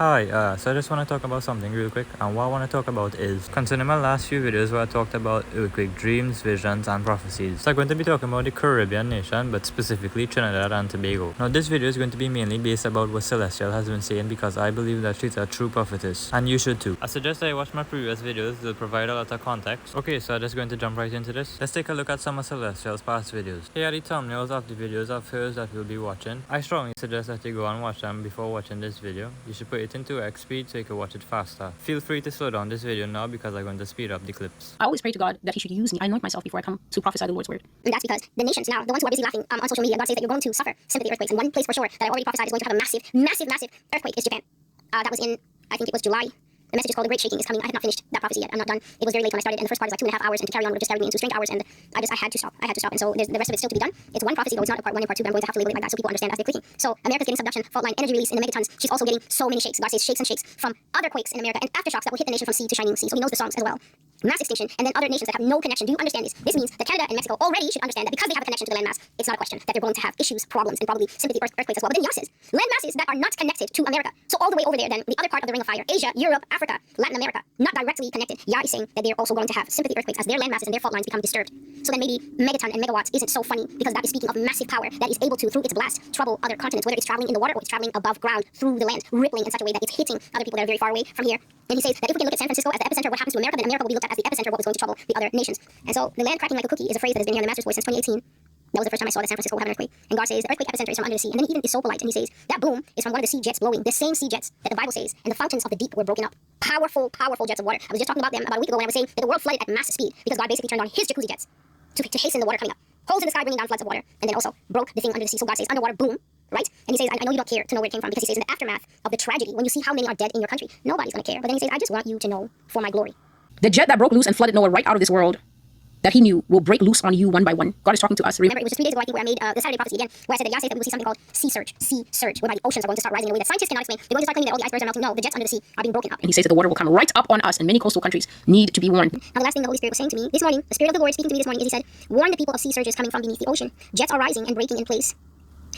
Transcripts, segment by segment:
Hi, so I just want to talk about something real quick, and what I want to talk about is concerning my last few videos where I talked about earthquake dreams, visions, and prophecies. So I'm going to be talking about the Caribbean nation, but specifically Trinidad and Tobago. Now this video is going to be mainly based about what Celestial has been saying because I believe that she's a true prophetess, and you should too. I suggest that you watch my previous videos, they'll provide a lot of context. Okay, so I'm just going to jump right into this. Let's take a look at some of Celestial's past videos. Here are the thumbnails of the videos of hers that we'll be watching. I strongly suggest that you go and watch them before watching this video. You should put it into X speed so you can watch it faster. Feel free to slow down this video now because I'm going to speed up the clips. I always pray to God that he should use me. I anoint myself before I come to prophesy the Lord's word. And that's because the nations now, the ones who are busy laughing on social media, God says that you're going to suffer sympathy earthquakes. And one place for sure that I already prophesied is going to have a massive earthquake is Japan. That was in, I think it was July. The message is called The Great Shaking is coming. I had not finished that prophecy yet. I'm not done. It was very late when I started, and the first part is like 2.5 hours, and to carry on would have just carried me into strange hours, and I had to stop. And so there's the rest of it still to be done. It's one prophecy, though it's not a part 1 and part 2, but I'm going to have to label it like that so people understand as they're clicking. So America's getting subduction, fault line, energy release in the megatons. She's also getting so many shakes. God says shakes and shakes from other quakes in America and aftershocks that will hit the nation from sea to shining sea. So he knows the songs as well. Mass extinction, and then other nations that have no connection. Do you understand this? This means that Canada and Mexico already should understand that because they have a connection to the landmass, it's not a question that they're going to have issues, problems, and probably sympathy earthquakes as well. But then yes, landmasses that are not connected to America. So all the way over there, then the other part of the Ring of Fire, Asia, Europe, Africa, Latin America, not directly connected. Yah is saying that they're also going to have sympathy earthquakes as their landmasses and their fault lines become disturbed. So then maybe megaton and megawatts isn't so funny because that is speaking of massive power that is able to, through its blast, trouble other continents, whether it's traveling in the water or it's traveling above ground through the land, rippling in such a way that it's hitting other people that are very far away from here. And he says that if we can look at San Francisco as the epicenter of what happens to America, then America will be looked at as the epicenter of what was going to trouble the other nations. And so the land cracking like a cookie is a phrase that has been here in the Master's Voice since 2018. That was the first time I saw that San Francisco would have an earthquake. And God says the earthquake epicenter is from under the sea. And then he even is so polite and he says that boom is from one of the sea jets blowing, the same sea jets that the Bible says, and the fountains of the deep were broken up. Powerful jets of water. I was just talking about them about a week ago when I was saying that the world flooded at mass speed because God basically turned on his jacuzzi jets to hasten the water coming up. Holes in the sky bringing down floods of water, and then also broke the thing under the sea. So God says underwater boom, right? And he says, I know you don't care to know where it came from because he says in the aftermath of the tragedy, when you see how many are dead in your country, nobody's going to care. But then he says, I just want you to know for my glory. The jet that broke loose and flooded Noah right out of this world that he knew will break loose on you one by one. God is talking to us. Remember, it was just 3 days ago, I think, where I made the Saturday prophecy again, where I said that Yah says that we will see something called sea surge, whereby the oceans are going to start rising in a way that scientists cannot explain. They're going to start claiming that all the icebergs are melting. No, the jets under the sea are being broken up. And he says that the water will come right up on us, and many coastal countries need to be warned. Now, the last thing the Holy Spirit was saying to me this morning, the Spirit of the Lord speaking to me this morning, is he said, warn the people of sea surges coming from beneath the ocean. Jets are rising and breaking in place.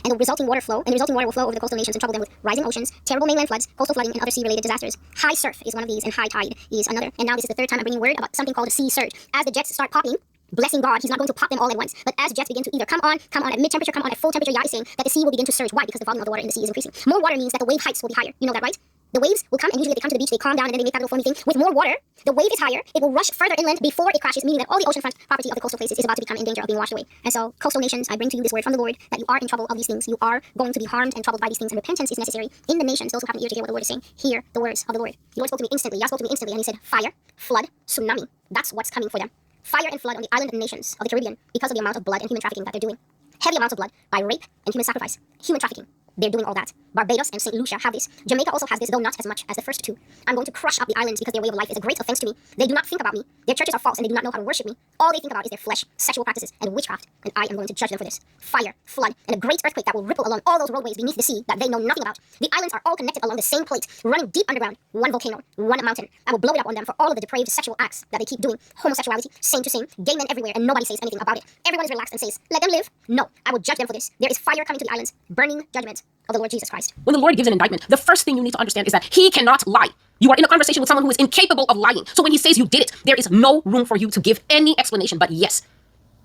And the resulting water will flow over the coastal nations and trouble them with rising oceans, terrible mainland floods, coastal flooding, and other sea-related disasters. High surf is one of these, and high tide is another. And now this is the third time I'm bringing word about something called a sea surge. As the jets start popping, blessing God, he's not going to pop them all at once. But as jets begin to either come on at mid-temperature, come on at full temperature, Yah is saying that the sea will begin to surge. Why? Because the volume of the water in the sea is increasing. More water means that the wave heights will be higher. You know that, right? The waves will come, and usually they come to the beach, they calm down, and then they make that little foamy thing. With more water, the wave is higher, it will rush further inland before it crashes, meaning that all the oceanfront property of the coastal places is about to become in danger of being washed away. And so, coastal nations, I bring to you this word from the Lord, that you are in trouble of these things. You are going to be harmed and troubled by these things, and repentance is necessary in the nations. Those who have an ear to hear what the Lord is saying, hear the words of the Lord. The Lord spoke to me instantly. Yah spoke to me instantly, and he said, fire, flood, tsunami. That's what's coming for them. Fire and flood on the island nations of the Caribbean because of the amount of blood and human trafficking that they're doing. Heavy amounts of blood by rape and human sacrifice. Human trafficking. They're doing all that. Barbados and St. Lucia have this. Jamaica also has this, though not as much as the first two. I'm going to crush up the islands because their way of life is a great offense to me. They do not think about me. Their churches are false and they do not know how to worship me. All they think about is their flesh, sexual practices, and witchcraft. And I am going to judge them for this. Fire, flood, and a great earthquake that will ripple along all those roadways beneath the sea that they know nothing about. The islands are all connected along the same plate, running deep underground. One volcano, one mountain. I will blow it up on them for all of the depraved sexual acts that they keep doing. Homosexuality, same to same, gay men everywhere, and nobody says anything about it. Everyone is relaxed and says, let them live. No, I will judge them for this. There is fire coming to the islands, burning judgment of the Lord Jesus Christ. When the Lord gives an indictment, the first thing you need to understand is that he cannot lie. You are in a conversation with someone who is incapable of lying. So when he says you did it, there is no room for you to give any explanation but yes.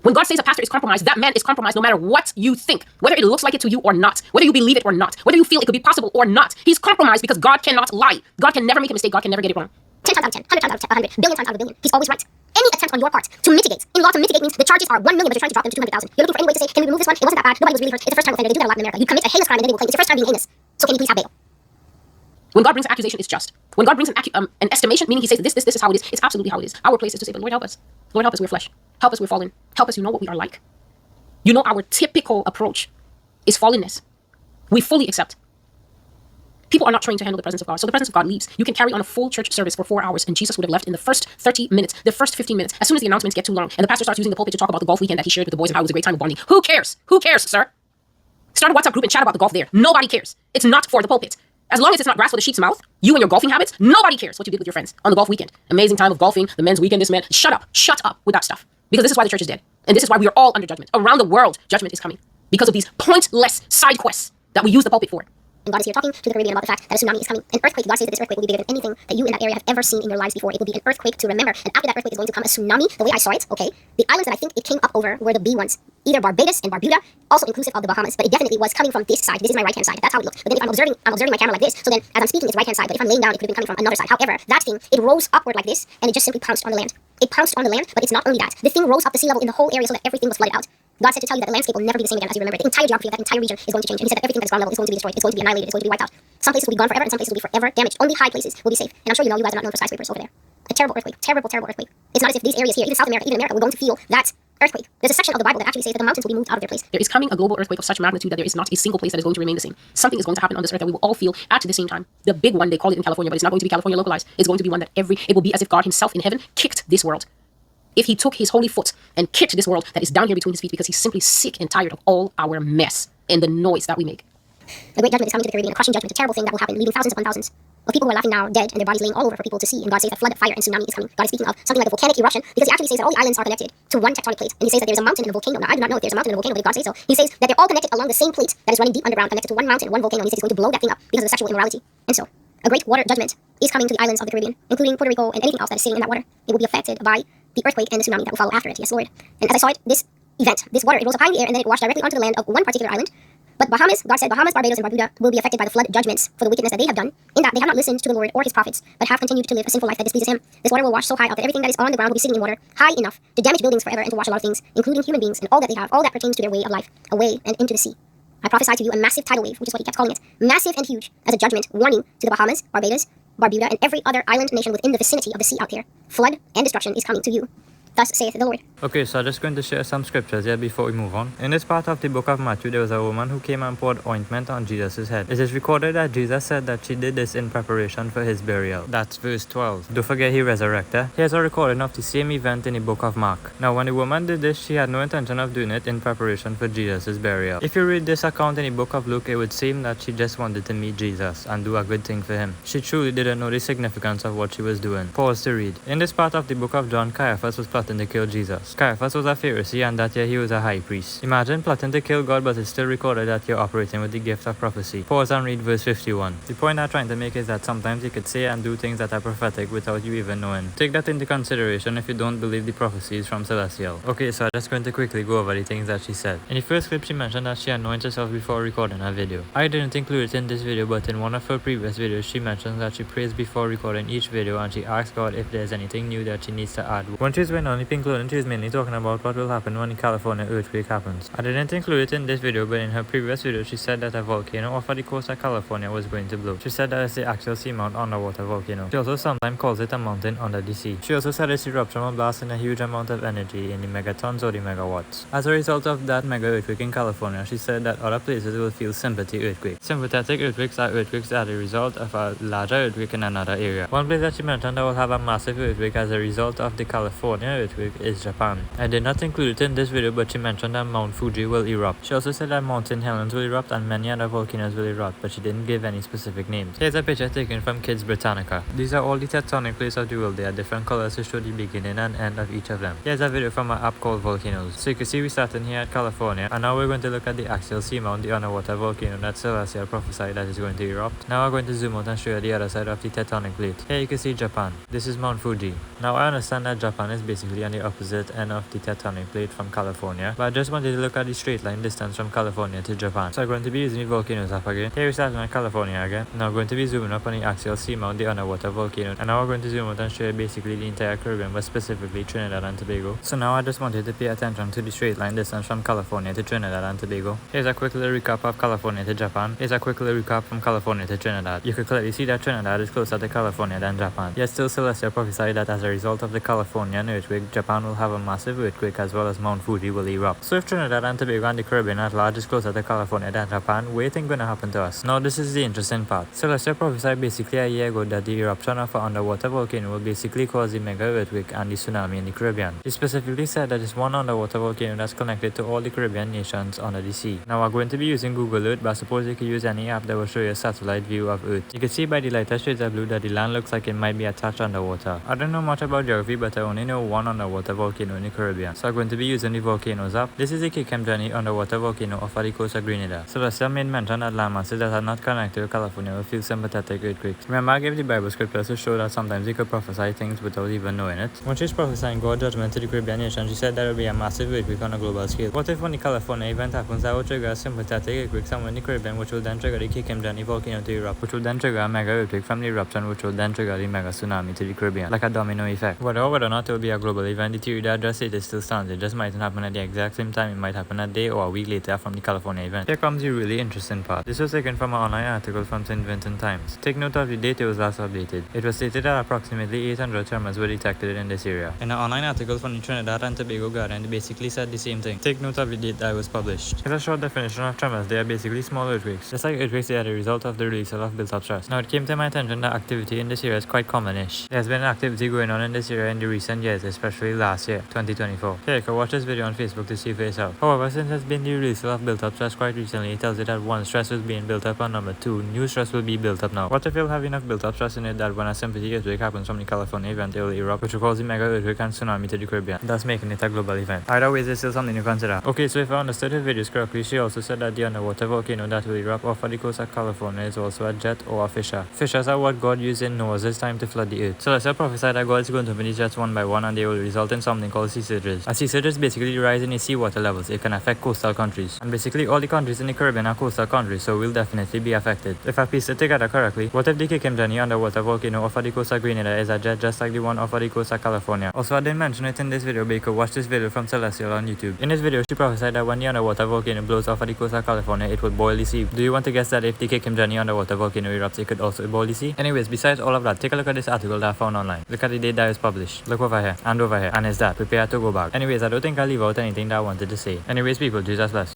When God says a pastor is compromised, that man is compromised no matter what you think, whether it looks like it to you or not, whether you believe it or not, whether you feel it could be possible or not. He's compromised because God cannot lie. God can never make a mistake. God can never get it wrong. 10 times out of 10, 100 times out of 100, billion times out of a billion. He's always right. Any attempt on your part to mitigate, in law to mitigate means the charges are 1 million, but you're trying to drop them to 200,000. You're looking for any way to say, can we remove this one? It wasn't that bad. Nobody was really hurt. It's the first time offender. They do that a lot in America. You commit a heinous crime and then they will claim it's your first time being heinous. So can you please have bail? When God brings an accusation, it's just. When God brings an estimation, meaning he says this is how it is, it's absolutely how it is. Our place is to say, but Lord, help us. Lord, help us, we're flesh. Help us, we're fallen. Help us, you know what we are like. You know our typical approach is fallenness. We fully accept. People are not trained to handle the presence of God. So the presence of God leaves. You can carry on a full church service for 4 hours, and Jesus would have left in the first 30 minutes, the first 15 minutes. As soon as the announcements get too long, and the pastor starts using the pulpit to talk about the golf weekend that he shared with the boys and how it was a great time of bonding. Who cares? Who cares, sir? Start a WhatsApp group and chat about the golf there. Nobody cares. It's not for the pulpit. As long as it's not grass with a sheep's mouth, you and your golfing habits, nobody cares what you did with your friends on the golf weekend. Amazing time of golfing, the men's weekend, this man. Shut up with that stuff. Because this is why the church is dead. And this is why we are all under judgment. Around the world, judgment is coming. Because of these pointless side quests that we use the pulpit for. And God is here talking to the Caribbean about the fact that a tsunami is coming. An earthquake, God says that this earthquake will be bigger than anything that you in that area have ever seen in your lives before. It will be an earthquake to remember. And after that earthquake is going to come a tsunami. The way I saw it, okay, the islands that I think it came up over were the B ones. Either Barbados and Barbuda, also inclusive of the Bahamas, but it definitely was coming from this side. This is my right-hand side. That's how it looked. But then if I'm observing my camera like this, so then as I'm speaking, it's right-hand side. But if I'm laying down, it could have been coming from another side. However, that thing, it rose upward like this, and it just simply pounced on the land. It pounced on the land, but it's not only that. The thing rose up the sea level in the whole area so that everything was flooded out. God said to tell you that the landscape will never be the same again as you remember it. The entire geography of that entire region is going to change. And he said that everything that is ground level is going to be destroyed. It's going to be annihilated. It's going to be wiped out. Some places will be gone forever, and some places will be forever damaged. Only high places will be safe. And I'm sure you know, you guys are not known for skyscrapers over there. A terrible earthquake. Terrible, terrible earthquake. It's not as if these areas here, even South America, even America, we're going to feel that earthquake. There's a section of the Bible that actually says that the mountains will be moved out of their place. There is coming a global earthquake of such magnitude that there is not a single place that is going to remain the same. Something is going to happen on this earth that we will all feel at the same time. The big one, they call it in California, but it's not going to be California localized. It's going to be one that it will be as if God himself in heaven kicked this world. If he took his holy foot and kicked this world that is down here between his feet because he's simply sick and tired of all our mess and the noise that we make. The great judgment is coming to the Caribbean, a crushing judgment, a terrible thing that will happen, leaving thousands upon thousands of people who are laughing now, dead, and their bodies laying all over for people to see. And God says that flood, fire, and tsunami is coming. God is speaking of something like a volcanic eruption, because he actually says that all the islands are connected to one tectonic plate. And he says that there's a mountain and a volcano. Now, I do not know if there's a mountain and a volcano, but if God says so. He says that they're all connected along the same plate that is running deep underground, connected to one mountain, one volcano. And he says he's going to blow that thing up because of the sexual immorality. And so, a great water judgment is coming to the islands of the Caribbean, including Puerto Rico and anything else that is sitting in that water. It will be affected by the earthquake and the tsunami that will follow after it. Yes, Lord. And as I saw it, this event, this water, it rose up high in the air and then it washed directly onto the land of one particular island. But Bahamas, God said Bahamas, Barbados, and Barbuda will be affected by the flood judgments for the wickedness that they have done, in that they have not listened to the Lord or his prophets, but have continued to live a sinful life that displeases him. This water will wash so high up that everything that is on the ground will be sitting in water, high enough to damage buildings forever and to wash a lot of things, including human beings and all that they have, all that pertains to their way of life, away and into the sea. I prophesy to you a massive tidal wave, which is what he kept calling it, massive and huge, as a judgment, warning to the Bahamas, Barbados, Barbuda, and every other island nation within the vicinity of the sea out there. Flood and destruction is coming to you. Thus saith the Lord. Okay, so I'm just going to share some scriptures here before we move on. In this part of the book of Matthew, there was a woman who came and poured ointment on Jesus' head. It is recorded that Jesus said that she did this in preparation for his burial. That's verse 12. Don't forget he resurrected. Here's a recording of the same event in the book of Mark. Now, when the woman did this, she had no intention of doing it in preparation for Jesus' burial. If you read this account in the book of Luke, it would seem that she just wanted to meet Jesus and do a good thing for him. She truly didn't know the significance of what she was doing. Pause to read. In this part of the book of John, Caiaphas was plotting to kill Jesus. Caiaphas was a Pharisee, and that year he was a high priest. Imagine plotting to kill God, but it's still recorded that you're operating with the gift of prophecy. Pause and read verse 51. The point I'm trying to make is that sometimes you could say and do things that are prophetic without you even knowing. Take that into consideration if you don't believe the prophecies from Celestial. Okay, so I'm just going to quickly go over the things that she said. In the first clip, she mentioned that she anoints herself before recording her video. I didn't include it in this video, but in one of her previous videos, she mentioned that she prays before recording each video, and she asks God if there's anything new that she needs to add. When she's wearing only pink clothing, she's mainly talking about what will happen when the California earthquake happens. I didn't include it in this video, but in her previous video, she said that a volcano off of the coast of California was going to blow. She said that it's the actual seamount underwater volcano. She also sometimes calls it a mountain under the sea. She also said its eruption will blast in a huge amount of energy in the megatons or the megawatts. As a result of that mega earthquake in California, she said that other places will feel sympathy earthquakes. Sympathetic earthquakes are earthquakes that are the result of a larger earthquake in another area. One place that she mentioned that will have a massive earthquake as a result of the California earthquake is Japan. I did not include it in this video, but she mentioned that Mount Fuji will erupt. She also said that Mountain Helens will erupt and many other volcanoes will erupt, but she didn't give any specific names. Here's a picture taken from Kids Britannica. These are all the tectonic plates of the world. They are different colors to show the beginning and end of each of them. Here's a video from an app called Volcanoes. So you can see we started here at California, and now we're going to look at the actual seamount, the underwater volcano that Celestial prophesied that is going to erupt. Now we're going to zoom out and show you the other side of the tectonic plate. Here you can see Japan. This is Mount Fuji. Now I understand that Japan is basically on the opposite end of the tectonic plate from California, but I just wanted to look at the straight line distance from California to Japan. So I'm going to be using the volcanoes app again. Here we start in California again. Now I'm going to be zooming up on the axial seamount, the underwater volcano, and now we're going to zoom out and show you basically the entire Caribbean, but specifically Trinidad and Tobago. So now I just wanted to pay attention to the straight line distance from California to Trinidad and Tobago. Here's a quick little recap of California to Japan. Here's a quick little recap from California to Trinidad. You can clearly see that Trinidad is closer to California than Japan. Yet still Celestia prophesied that as a result of the Californian earthquake, Japan will have a massive earthquake as well as Mount Fuji will erupt. So if Trinidad and Tobago and the Caribbean at large is closer to California than Japan, what do you think gonna happen to us? Now this is the interesting part. Celestia prophesied basically a year ago that the eruption of an underwater volcano will basically cause the mega earthquake and the tsunami in the Caribbean. He specifically said that it's one underwater volcano that's connected to all the Caribbean nations under the sea. Now we're going to be using Google Earth, but I suppose you could use any app that will show you a satellite view of Earth. You can see by the lighter shades of blue that the land looks like it might be attached underwater. I don't know much about geography, but I only know one an underwater volcano in the Caribbean. So I'm going to be using the Volcanoes app. This is the Kikem underwater volcano off the coast of Grenada. Celestia made mention that land masses that are not connected to California will feel sympathetic earthquakes. Remember, I gave the Bible scriptures to show that sometimes you could prophesy things without even knowing it. When she's prophesying God's judgment to the Caribbean nation, she said there will be a massive earthquake on a global scale. What if when the California event happens, that will trigger a sympathetic earthquake somewhere in the Caribbean, which will then trigger the Kikem volcano to erupt, which will then trigger a mega earthquake from the eruption, which will then trigger the mega tsunami to the Caribbean, like a domino effect. Whether or not it will be a global event, the theory that I just stated still stands. It just mightn't happen at the exact same time. It might happen a day or a week later from the California event. Here comes the really interesting part. This was taken from an online article from St. Vincent Times. Take note of the date it was last updated. It was stated that approximately 800 tremors were detected in this area. In an online article from the Trinidad and Tobago Guardian, they basically said the same thing. Take note of the date that was published. It's a short definition of tremors. They are basically small earthquakes. Just like earthquakes, they are the result of the release of built-up stress. Now, it came to my attention that activity in this area is quite common-ish. There's been activity going on in this area in the recent years, especially last year, 2024. Here, you can watch this video on Facebook to see for yourself. However, since there's been the release of built-up stress quite recently, it tells you that 1, stress is being built up, and number 2, new stress will be built up now. What if you'll have enough built-up stress in it that when a sympathy earthquake happens from the California event, it will erupt, which will cause the mega earthquake and tsunami to the Caribbean, thus making it a global event. Either way, there's still something to consider. Okay, so if I understood her videos correctly, she also said that the underwater volcano that will erupt off of the coast of California is also a jet or a fissure. Fissures are what God used in Noah's time to flood the earth. So let's say prophesy that God is going to open these jets one by one and they will result in something called sea surges. A sea surge is basically the rise in the seawater levels. It can affect coastal countries. And basically all the countries in the Caribbean are coastal countries, so we'll definitely be affected. If I piece it together correctly, what if the Kikem underwater volcano off of the coast of Grenada is a jet just like the one off of the coast of California? Also, I didn't mention it in this video, but you could watch this video from Celestial on YouTube. In this video, she prophesied that when the underwater volcano blows off of the coast of California, it will boil the sea. Do you want to guess that if the Kikem underwater volcano erupts, it could also boil the sea? Anyways, besides all of that, take a look at this article that I found online. Look at the date that is published. Look over here and over here, and it's that. Prepare to go back. Anyways, I don't think I'll leave out anything that I wanted to say. Anyways, people, Jesus bless.